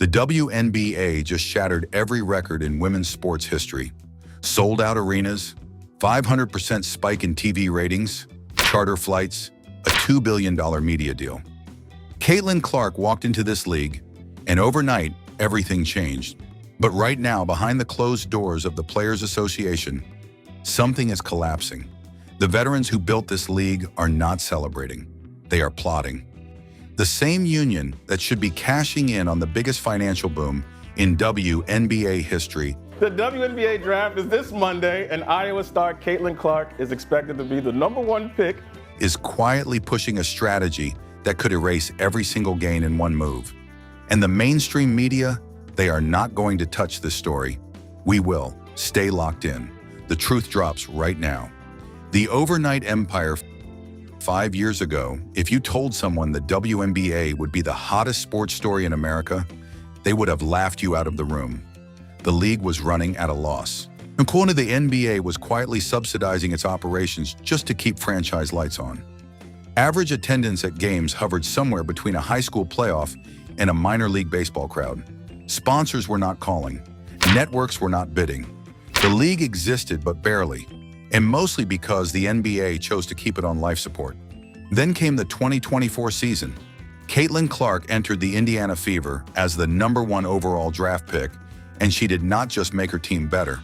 The WNBA just shattered every record in women's sports history. Sold-out arenas, 500% spike in TV ratings, charter flights, a $2 billion media deal. Caitlin Clark walked into this league, and overnight, everything changed. But right now, behind the closed doors of the Players Association, something is collapsing. The veterans who built this league are not celebrating. They are plotting. The same union that should be cashing in on the biggest financial boom in WNBA history. The WNBA draft is this Monday, and Iowa star Caitlin Clark is expected to be the #1 pick. Is quietly pushing a strategy that could erase every single gain in one move. And the mainstream media, they are not going to touch this story. We will. Stay locked in. The truth drops right now. The overnight empire. 5 years ago, if you told someone the WNBA would be the hottest sports story in America, they would have laughed you out of the room. The league was running at a loss. According to the NBA was quietly subsidizing its operations just to keep franchise lights on. Average attendance at games hovered somewhere between a high school playoff and a minor league baseball crowd. Sponsors were not calling. Networks were not bidding. The league existed, but barely, and mostly because the NBA chose to keep it on life support. Then came the 2024 season. Caitlin Clark entered the Indiana Fever as the #1 overall draft pick, and she did not just make her team better.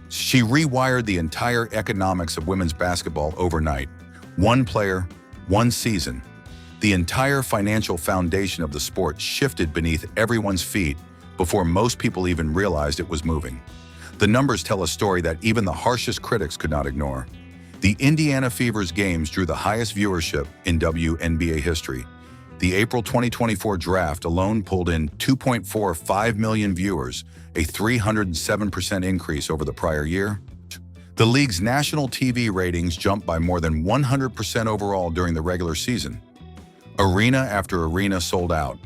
She rewired the entire economics of women's basketball overnight. One player, one season. The entire financial foundation of the sport shifted beneath everyone's feet before most people even realized it was moving. The numbers tell a story that even the harshest critics could not ignore. The Indiana Fever's games drew the highest viewership in WNBA history. The April 2024 draft alone pulled in 2.45 million viewers, a 307% increase over the prior year. The league's national TV ratings jumped by more than 100% overall during the regular season. Arena after arena sold out.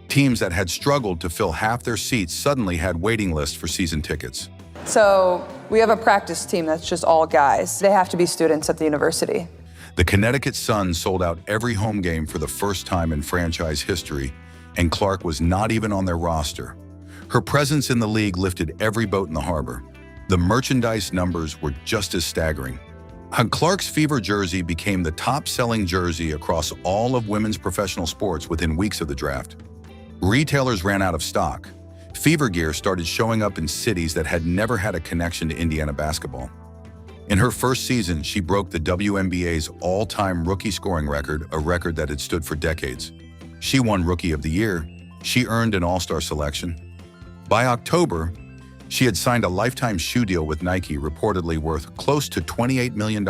Teams that had struggled to fill half their seats suddenly had waiting lists for season tickets. So we have a practice team that's just all guys. They have to be students at the university. The Connecticut Sun sold out every home game for the first time in franchise history, and Clark was not even on their roster. Her presence in the league lifted every boat in the harbor. The merchandise numbers were just as staggering. Clark's Fever jersey became the top-selling jersey across all of women's professional sports within weeks of the draft. Retailers ran out of stock. Fever gear started showing up in cities that had never had a connection to Indiana basketball. In her first season, she broke the WNBA's all-time rookie scoring record, a record that had stood for decades. She won Rookie of the Year. She earned an All-Star selection. By October, she had signed a lifetime shoe deal with Nike, reportedly worth close to $28 million.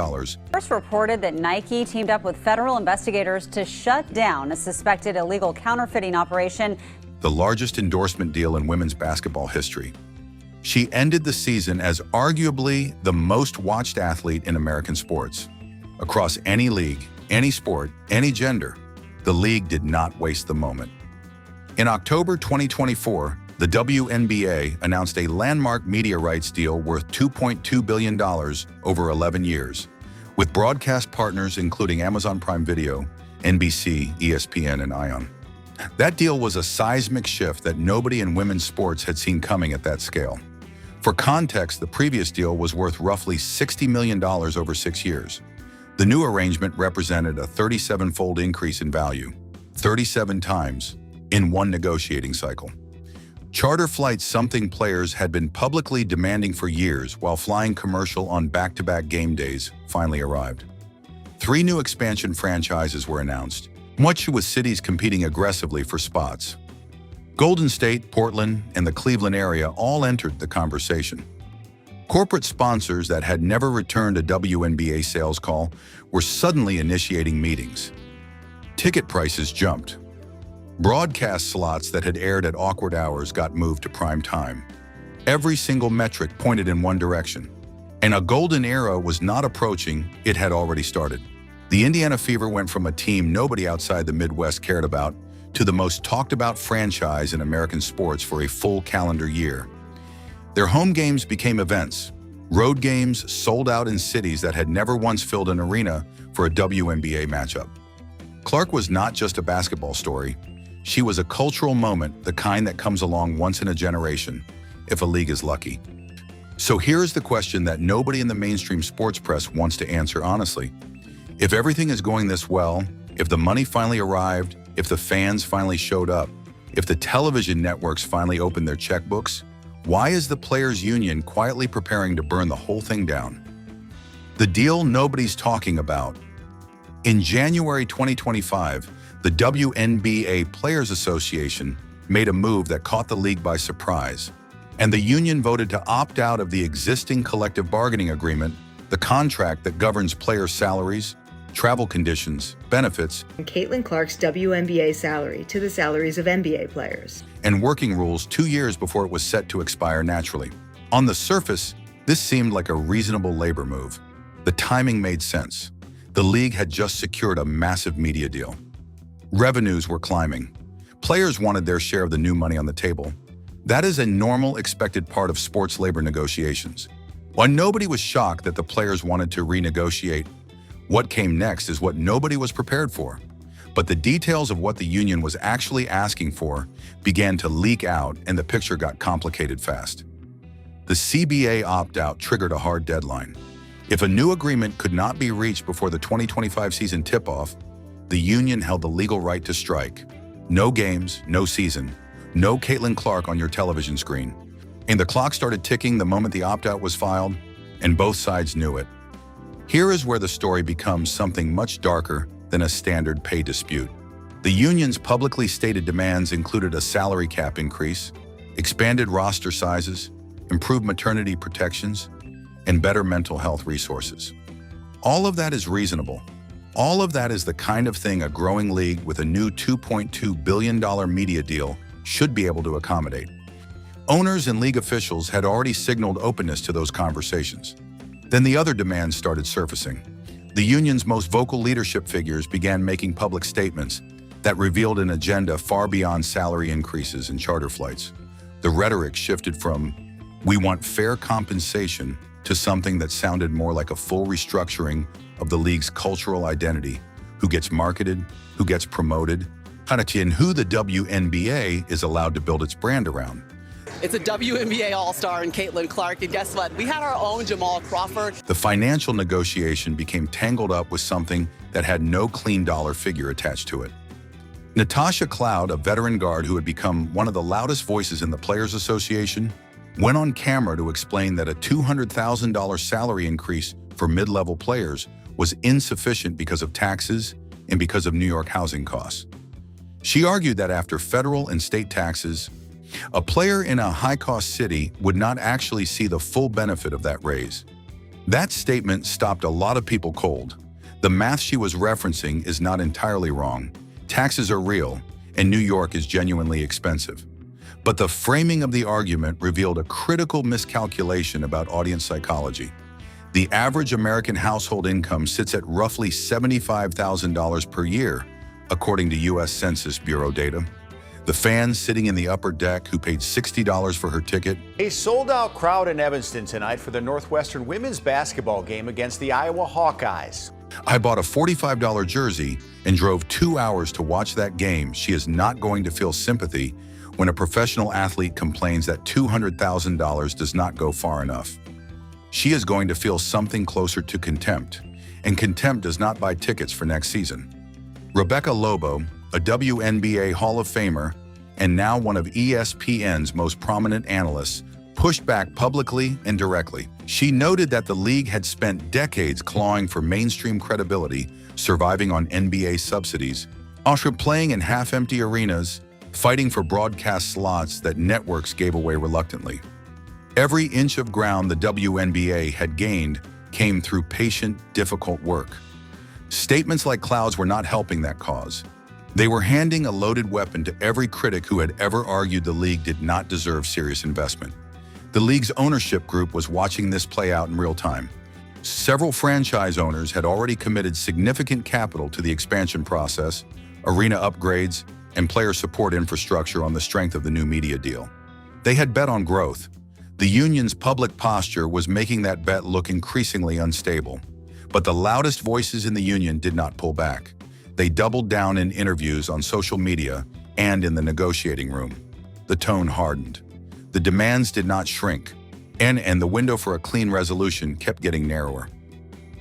First reported that Nike teamed up with federal investigators to shut down a suspected illegal counterfeiting operation. The largest endorsement deal in women's basketball history. She ended the season as arguably the most watched athlete in American sports. Across any league, any sport, any gender, the league did not waste the moment. In October 2024, the WNBA announced a landmark media rights deal worth $2.2 billion over 11 years, with broadcast partners including Amazon Prime Video, NBC, ESPN, and ION. That deal was a seismic shift that nobody in women's sports had seen coming at that scale. For context, the previous deal was worth roughly $60 million over 6 years. The new arrangement represented a 37-fold increase in value, 37 times, in one negotiating cycle. Charter flights, something players had been publicly demanding for years while flying commercial on back-to-back game days, finally arrived. 3 new expansion franchises were announced, much with cities competing aggressively for spots. Golden State, Portland, and the Cleveland area all entered the conversation. Corporate sponsors that had never returned a WNBA sales call were suddenly initiating meetings. Ticket prices jumped. Broadcast slots that had aired at awkward hours got moved to prime time. Every single metric pointed in one direction. And a golden era was not approaching, it had already started. The Indiana Fever went from a team nobody outside the Midwest cared about to the most talked about franchise in American sports for a full calendar year. Their home games became events. Road games sold out in cities that had never once filled an arena for a WNBA matchup. Clark was not just a basketball story. She was a cultural moment, the kind that comes along once in a generation, if a league is lucky. So here's the question that nobody in the mainstream sports press wants to answer honestly. If everything is going this well, if the money finally arrived, if the fans finally showed up, if the television networks finally opened their checkbooks, why is the Players Union quietly preparing to burn the whole thing down? The deal nobody's talking about. In January 2025, the WNBA Players Association made a move that caught the league by surprise, and the union voted to opt out of the existing collective bargaining agreement, the contract that governs players' salaries, travel conditions, benefits, and Caitlin Clark's WNBA salary to the salaries of NBA players, and working rules 2 years before it was set to expire naturally. On the surface, this seemed like a reasonable labor move. The timing made sense. The league had just secured a massive media deal. Revenues were climbing. Players wanted their share of the new money on the table. That is a normal, expected part of sports labor negotiations. While nobody was shocked that the players wanted to renegotiate, what came next is what nobody was prepared for. But the details of what the union was actually asking for began to leak out, and the picture got complicated fast. The CBA opt-out triggered a hard deadline. If a new agreement could not be reached before the 2025 season tip-off, the union held the legal right to strike. No games, no season, no Caitlin Clark on your television screen. And the clock started ticking the moment the opt-out was filed, and both sides knew it. Here is where the story becomes something much darker than a standard pay dispute. The union's publicly stated demands included a salary cap increase, expanded roster sizes, improved maternity protections, and better mental health resources. All of that is reasonable. All of that is the kind of thing a growing league with a new $2.2 billion media deal should be able to accommodate. Owners and league officials had already signaled openness to those conversations. Then the other demands started surfacing. The union's most vocal leadership figures began making public statements that revealed an agenda far beyond salary increases and charter flights. The rhetoric shifted from, "We want fair compensation," to something that sounded more like a full restructuring of the league's cultural identity, who gets marketed, who gets promoted, and who the WNBA is allowed to build its brand around. It's a WNBA All-Star in Caitlin Clark, and guess what? We had our own Jamal Crawford. The financial negotiation became tangled up with something that had no clean dollar figure attached to it. Natasha Cloud, a veteran guard who had become one of the loudest voices in the Players Association, went on camera to explain that a $200,000 salary increase for mid-level players was insufficient because of taxes and because of New York housing costs. She argued that after federal and state taxes, a player in a high-cost city would not actually see the full benefit of that raise. That statement stopped a lot of people cold. The math she was referencing is not entirely wrong. Taxes are real, and New York is genuinely expensive. But the framing of the argument revealed a critical miscalculation about audience psychology. The average American household income sits at roughly $75,000 per year, according to U.S. Census Bureau data. The fan sitting in the upper deck who paid $60 for her ticket. A sold-out crowd in Evanston tonight for the Northwestern women's basketball game against the Iowa Hawkeyes. I bought a $45 jersey and drove 2 hours to watch that game. She is not going to feel sympathy when a professional athlete complains that $200,000 does not go far enough. She is going to feel something closer to contempt, and contempt does not buy tickets for next season. Rebecca Lobo, a WNBA Hall of Famer, and now one of ESPN's most prominent analysts, pushed back publicly and directly. She noted that the league had spent decades clawing for mainstream credibility, surviving on NBA subsidies, after playing in half-empty arenas, fighting for broadcast slots that networks gave away reluctantly. Every inch of ground the WNBA had gained came through patient, difficult work. Statements like Cloud's were not helping that cause. They were handing a loaded weapon to every critic who had ever argued the league did not deserve serious investment. The league's ownership group was watching this play out in real time. Several franchise owners had already committed significant capital to the expansion process, arena upgrades, and player support infrastructure on the strength of the new media deal. They had bet on growth. The union's public posture was making that bet look increasingly unstable. But the loudest voices in the union did not pull back. They doubled down in interviews on social media, and in the negotiating room. The tone hardened. The demands did not shrink, and the window for a clean resolution kept getting narrower.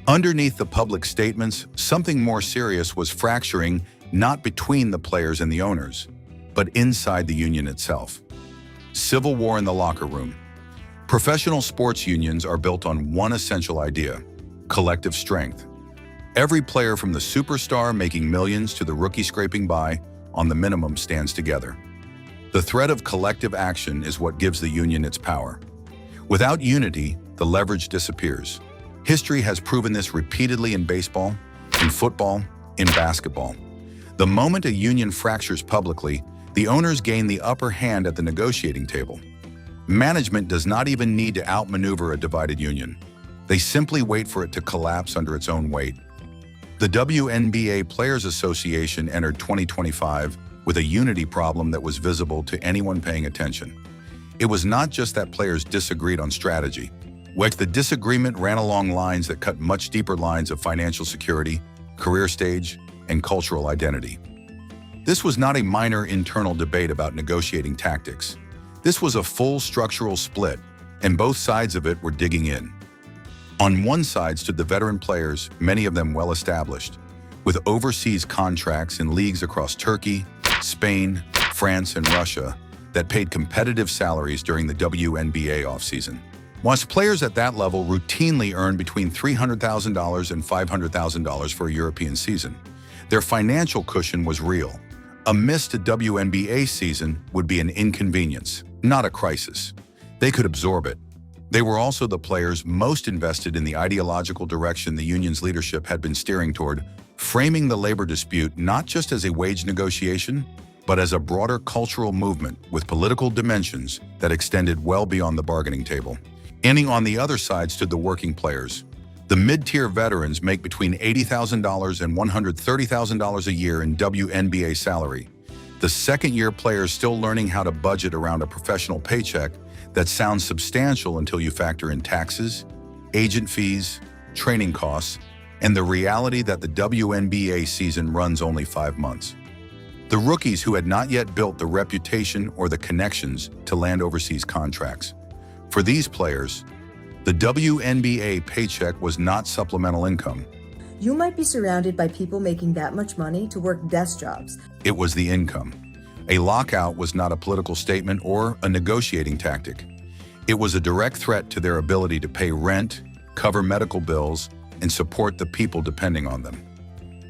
Underneath the public statements, something more serious was fracturing, not between the players and the owners, but inside the union itself. Civil war in the locker room. Professional sports unions are built on one essential idea: collective strength. Every player from the superstar making millions to the rookie scraping by on the minimum stands together. The thread of collective action is what gives the union its power. Without unity, the leverage disappears. History has proven this repeatedly in baseball, in football, in basketball. The moment a union fractures publicly, the owners gain the upper hand at the negotiating table. Management does not even need to outmaneuver a divided union. They simply wait for it to collapse under its own weight. The WNBA Players Association entered 2025 with a unity problem that was visible to anyone paying attention. It was not just that players disagreed on strategy. The disagreement ran along lines that cut much deeper lines of financial security, career stage, and cultural identity. This was not a minor internal debate about negotiating tactics. This was a full structural split, and both sides of it were digging in. On one side stood the veteran players, many of them well-established, with overseas contracts in leagues across Turkey, Spain, France, and Russia that paid competitive salaries during the WNBA offseason. Whilst players at that level routinely earn between $300,000 and $500,000 for a European season, their financial cushion was real. A missed WNBA season would be an inconvenience, not a crisis. They could absorb it. They were also the players most invested in the ideological direction the union's leadership had been steering toward, framing the labor dispute not just as a wage negotiation, but as a broader cultural movement with political dimensions that extended well beyond the bargaining table. And on the other side stood the working players. The mid-tier veterans make between $80,000 and $130,000 a year in WNBA salary. The second-year players still learning how to budget around a professional paycheck that sounds substantial until you factor in taxes, agent fees, training costs, and the reality that the WNBA season runs only 5 months. The rookies who had not yet built the reputation or the connections to land overseas contracts. For these players, the WNBA paycheck was not supplemental income. You might be surrounded by people making that much money to work desk jobs. It was the income. A lockout was not a political statement or a negotiating tactic. It was a direct threat to their ability to pay rent, cover medical bills, and support the people depending on them.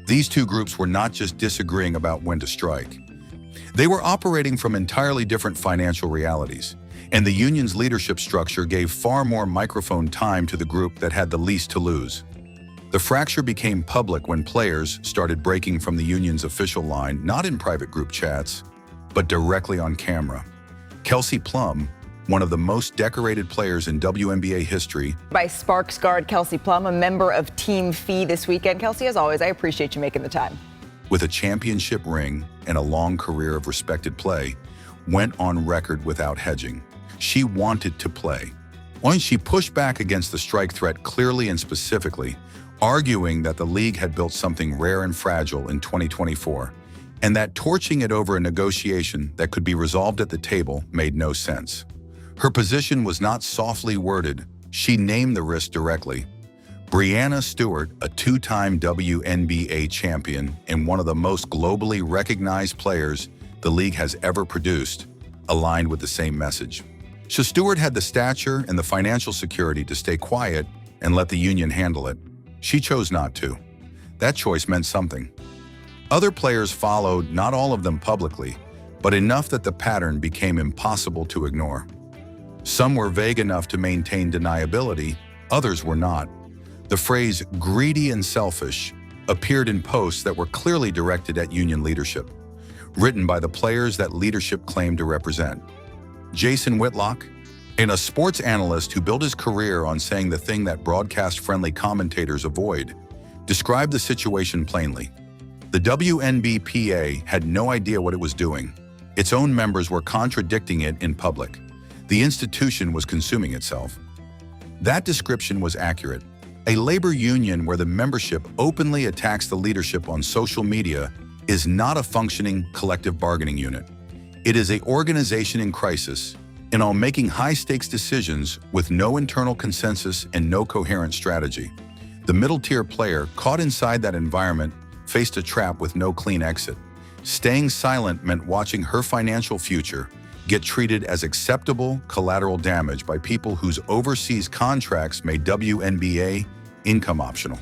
These two groups were not just disagreeing about when to strike. They were operating from entirely different financial realities, and the union's leadership structure gave far more microphone time to the group that had the least to lose. The fracture became public when players started breaking from the union's official line, not in private group chats, but directly on camera. Kelsey Plum, one of the most decorated players in WNBA history. By Sparks guard Kelsey Plum, a member of Team Fee this weekend. Kelsey, as always, I appreciate you making the time. With a championship ring and a long career of respected play, went on record without hedging. She wanted to play. When she pushed back against the strike threat clearly and specifically, arguing that the league had built something rare and fragile in 2024, and that torching it over a negotiation that could be resolved at the table made no sense. Her position was not softly worded. She named the risk directly. Breanna Stewart, a two-time WNBA champion and one of the most globally recognized players the league has ever produced, aligned with the same message. Stewart had the stature and the financial security to stay quiet and let the union handle it. She chose not to. That choice meant something. Other players followed, not all of them publicly, but enough that the pattern became impossible to ignore. Some were vague enough to maintain deniability, others were not. The phrase "greedy and selfish" appeared in posts that were clearly directed at union leadership, written by the players that leadership claimed to represent. Jason Whitlock, a sports analyst who built his career on saying the thing that broadcast-friendly commentators avoid, described the situation plainly. The WNBPA had no idea what it was doing. Its own members were contradicting it in public. The institution was consuming itself. That description was accurate. A labor union where the membership openly attacks the leadership on social media is not a functioning collective bargaining unit. It is an organization in crisis and on making high-stakes decisions with no internal consensus and no coherent strategy. The middle-tier player caught inside that environment faced a trap with no clean exit. Staying silent meant watching her financial future get treated as acceptable collateral damage by people whose overseas contracts made WNBA income optional.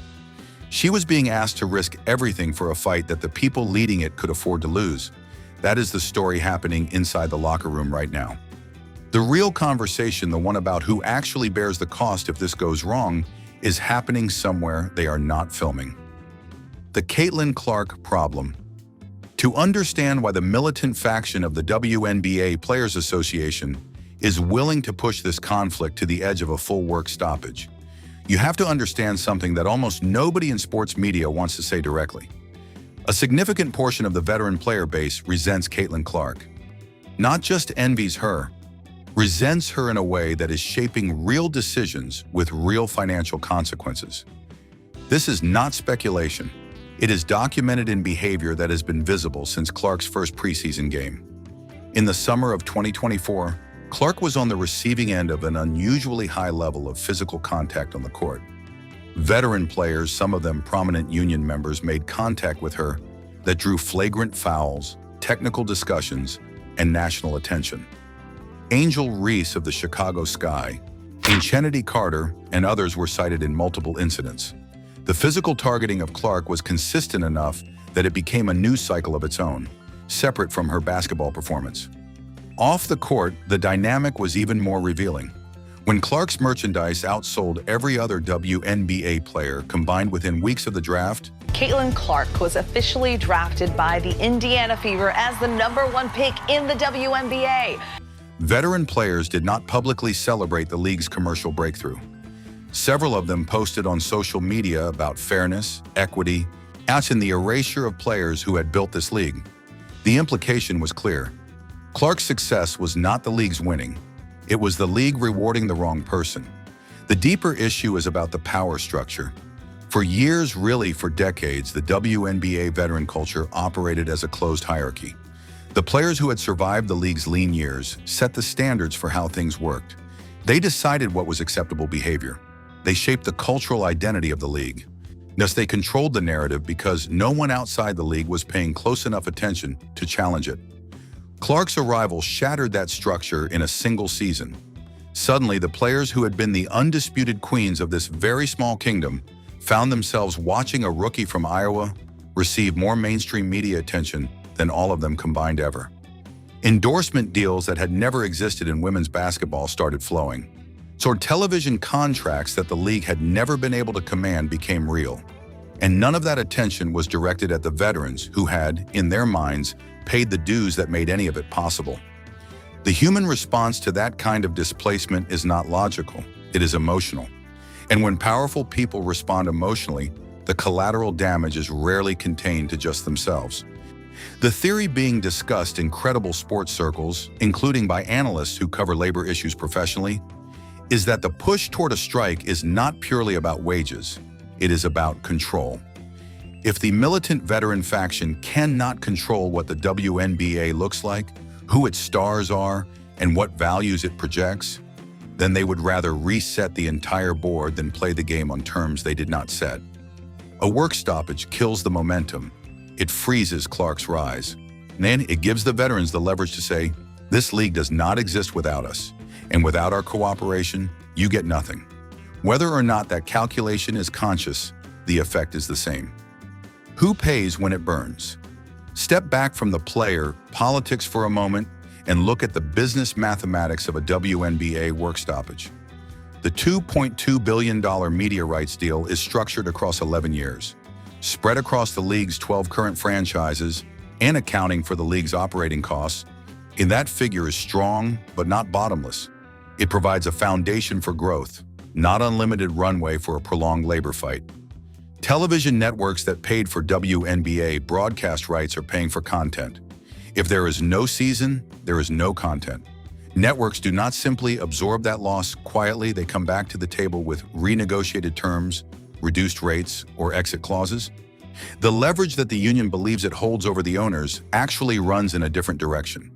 She was being asked to risk everything for a fight that the people leading it could afford to lose. That is the story happening inside the locker room right now. The real conversation, the one about who actually bears the cost if this goes wrong, is happening somewhere they are not filming. The Caitlin Clark problem. To understand why the militant faction of the WNBA Players Association is willing to push this conflict to the edge of a full work stoppage, you have to understand something that almost nobody in sports media wants to say directly. A significant portion of the veteran player base resents Caitlin Clark. Not just envies her, resents her in a way that is shaping real decisions with real financial consequences. This is not speculation. It is documented in behavior that has been visible since Clark's first preseason game. In the summer of 2024, Clark was on the receiving end of an unusually high level of physical contact on the court. Veteran players, some of them prominent union members, made contact with her that drew flagrant fouls, technical discussions, and national attention. Angel Reese of the Chicago Sky, Kennedy Carter, and others were cited in multiple incidents. The physical targeting of Clark was consistent enough that it became a news cycle of its own, separate from her basketball performance. Off the court, the dynamic was even more revealing. When Clark's merchandise outsold every other WNBA player combined within weeks of the draft, Caitlin Clark was officially drafted by the Indiana Fever as the #1 pick in the WNBA. veteran players did not publicly celebrate the league's commercial breakthrough. Several of them posted on social media about fairness, equity, and the erasure of players who had built this league. The implication was clear. Clark's success was not the league's winning. It was the league rewarding the wrong person. The deeper issue is about the power structure. For years, really for decades, the WNBA veteran culture operated as a closed hierarchy. The players who had survived the league's lean years set the standards for how things worked. They decided what was acceptable behavior. They shaped the cultural identity of the league. Thus, they controlled the narrative because no one outside the league was paying close enough attention to challenge it. Clark's arrival shattered that structure in a single season. Suddenly, the players who had been the undisputed queens of this very small kingdom found themselves watching a rookie from Iowa receive more mainstream media attention than all of them combined ever. Endorsement deals that had never existed in women's basketball started flowing. So television contracts that the league had never been able to command became real. And none of that attention was directed at the veterans who had, in their minds, paid the dues that made any of it possible. The human response to that kind of displacement is not logical, it is emotional. And when powerful people respond emotionally, the collateral damage is rarely contained to just themselves. The theory being discussed in credible sports circles, including by analysts who cover labor issues professionally, is that the push toward a strike is not purely about wages, it is about control. If the militant veteran faction cannot control what the WNBA looks like, who its stars are, and what values it projects, then they would rather reset the entire board than play the game on terms they did not set. A work stoppage kills the momentum. It freezes Clark's rise. Then it gives the veterans the leverage to say, this league does not exist without us, and without our cooperation, you get nothing. Whether or not that calculation is conscious, the effect is the same. Who pays when it burns? Step back from the player politics for a moment and look at the business mathematics of a WNBA work stoppage. The $2.2 billion media rights deal is structured across 11 years, spread across the league's 12 current franchises and accounting for the league's operating costs. And that figure is strong, but not bottomless. It provides a foundation for growth, not unlimited runway for a prolonged labor fight. Television networks that paid for WNBA broadcast rights are paying for content. If there is no season, there is no content. Networks do not simply absorb that loss quietly, they come back to the table with renegotiated terms, reduced rates, or exit clauses. The leverage that the union believes it holds over the owners actually runs in a different direction.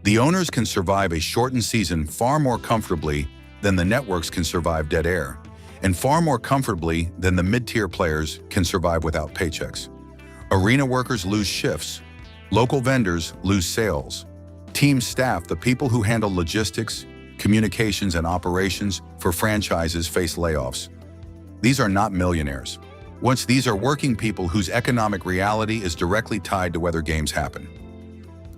The owners can survive a shortened season far more comfortably than the networks can survive dead air, and far more comfortably than the mid-tier players can survive without paychecks. Arena workers lose shifts. Local vendors lose sales. Team staff, the people who handle logistics, communications, and operations for franchises, face layoffs. These are not millionaires. These are working people whose economic reality is directly tied to whether games happen.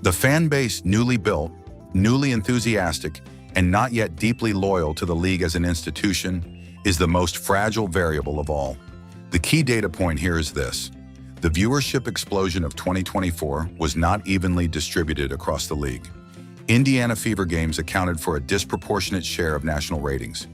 The fan base, newly built, newly enthusiastic, and not yet deeply loyal to the league as an institution, is the most fragile variable of all. The key data point here is this: the viewership explosion of 2024 was not evenly distributed across the league. Indiana Fever games accounted for a disproportionate share of national ratings.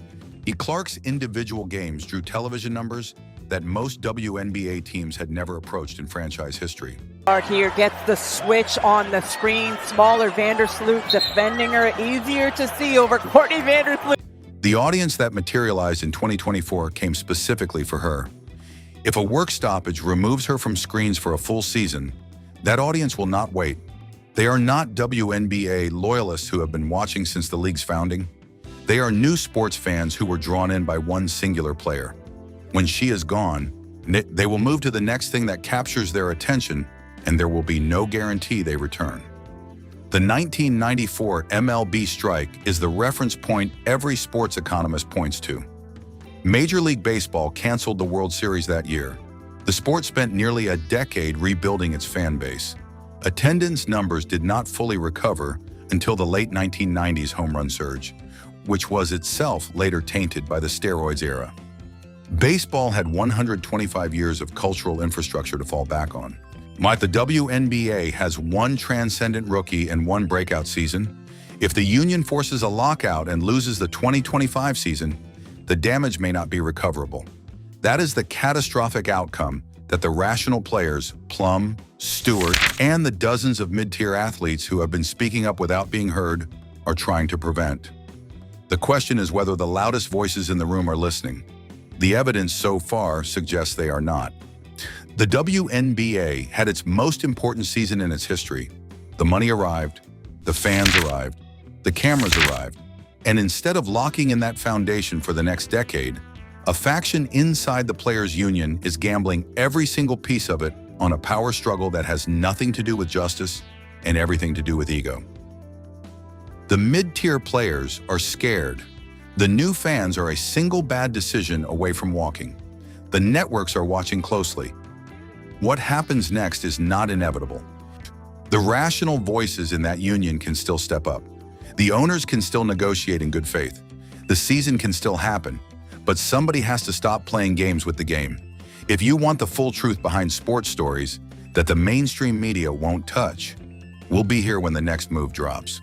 Clark's individual games drew television numbers that most WNBA teams had never approached in franchise history. Clark here gets the switch on the screen. Smaller Vandersloot defending her. Easier to see over Courtney Vandersloot. The audience that materialized in 2024 came specifically for her. If a work stoppage removes her from screens for a full season, that audience will not wait. They are not WNBA loyalists who have been watching since the league's founding. They are new sports fans who were drawn in by one singular player. When she is gone, they will move to the next thing that captures their attention, and there will be no guarantee they return. The 1994 MLB strike is the reference point every sports economist points to. Major League Baseball canceled the World Series that year. The sport spent nearly a decade rebuilding its fan base. Attendance numbers did not fully recover until the late 1990s home run surge, which was itself later tainted by the steroids era. Baseball had 125 years of cultural infrastructure to fall back on. The WNBA has one transcendent rookie and one breakout season. If the union forces a lockout and loses the 2025 season, the damage may not be recoverable. That is the catastrophic outcome that the rational players, Plum, Stewart, and the dozens of mid-tier athletes who have been speaking up without being heard are trying to prevent. The question is whether the loudest voices in the room are listening. The evidence so far suggests they are not. The WNBA had its most important season in its history. The money arrived, the fans arrived, the cameras arrived, and instead of locking in that foundation for the next decade, a faction inside the players' union is gambling every single piece of it on a power struggle that has nothing to do with justice and everything to do with ego. The mid-tier players are scared. The new fans are a single bad decision away from walking. The networks are watching closely. What happens next is not inevitable. The rational voices in that union can still step up. The owners can still negotiate in good faith. The season can still happen, but somebody has to stop playing games with the game. If you want the full truth behind sports stories that the mainstream media won't touch, we'll be here when the next move drops.